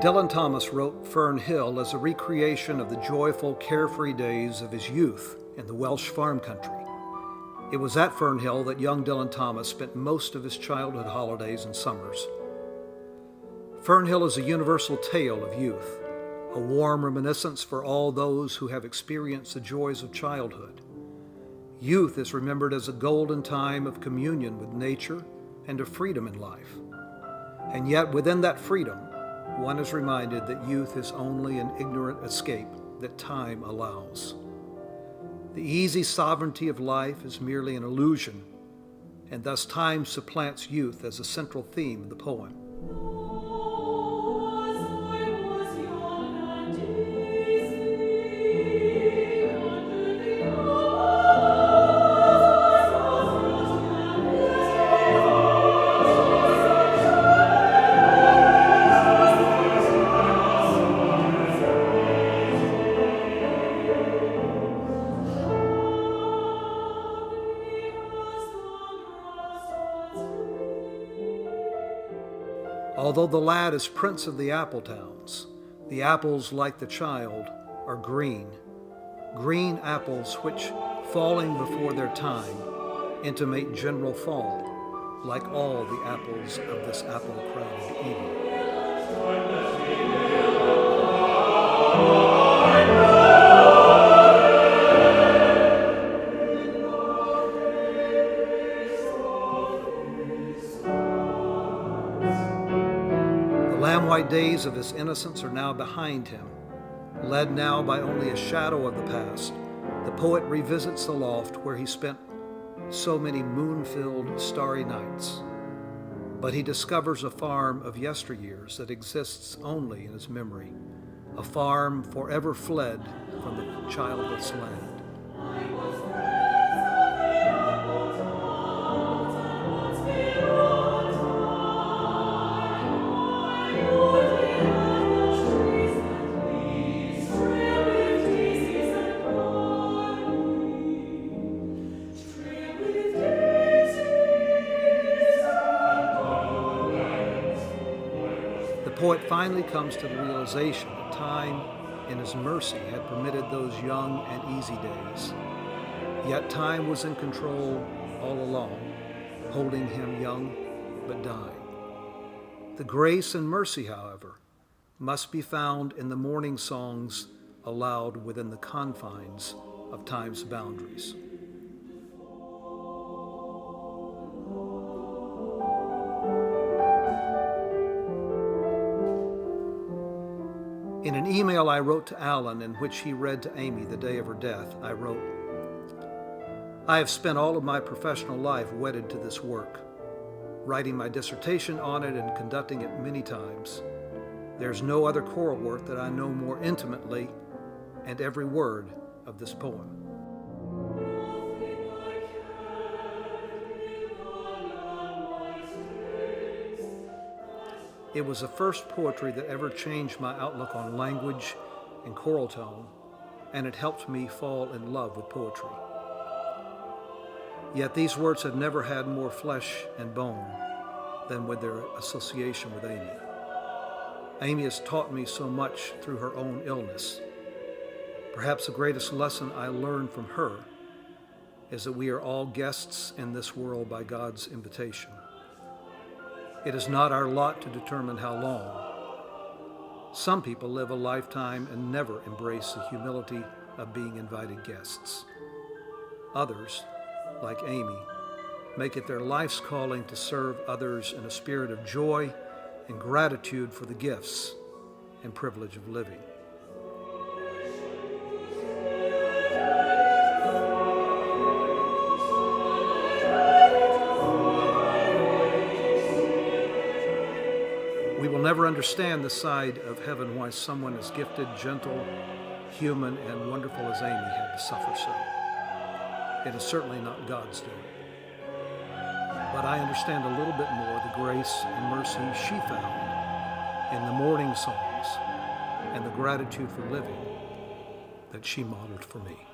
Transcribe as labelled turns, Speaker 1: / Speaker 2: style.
Speaker 1: Dylan Thomas wrote Fern Hill as a recreation of the joyful, carefree days of his youth in the Welsh farm country. It was at Fern Hill that young Dylan Thomas spent most of his childhood holidays and summers. Fern Hill is a universal tale of youth, a warm reminiscence for all those who have experienced the joys of childhood. Youth is remembered as a golden time of communion with nature and of freedom in life. And yet within that freedom, one is reminded that youth is only an ignorant escape that time allows. The easy sovereignty of life is merely an illusion, and thus time supplants youth as a central theme of the poem. Although the lad is prince of the apple towns, the apples, like the child, are green. Green apples which, falling before their time, intimate general fall, like all the apples of this apple-crowned Eden. The lamb-white days of his innocence are now behind him. Led now by only a shadow of the past, the poet revisits the loft where he spent so many moon-filled, starry nights. But he discovers a farm of yesteryears that exists only in his memory, a farm forever fled from the childless land. The poet finally comes to the realization that time, in his mercy, had permitted those young and easy days. Yet time was in control all along, holding him young but dying. The grace and mercy, however, must be found in the morning songs aloud within the confines of time's boundaries. In an email I wrote to Alan, in which he read to Amy the day of her death, I wrote, "I have spent all of my professional life wedded to this work, writing my dissertation on it and conducting it many times. There's no other choral work that I know more intimately, and every word of this poem." It was the first poetry that ever changed my outlook on language and choral tone, and it helped me fall in love with poetry. Yet these words have never had more flesh and bone than with their association with Amy. Amy has taught me so much through her own illness. Perhaps the greatest lesson I learned from her is that we are all guests in this world by God's invitation. It is not our lot to determine how long. Some people live a lifetime and never embrace the humility of being invited guests. Others, like Amy, make it their life's calling to serve others in a spirit of joy and gratitude for the gifts and privilege of living. We will never understand the side of heaven why someone as gifted, gentle, human, and wonderful as Amy had to suffer so. It is certainly not God's doing. But I understand a little bit more the grace and mercy she found in the morning songs and the gratitude for living that she modeled for me.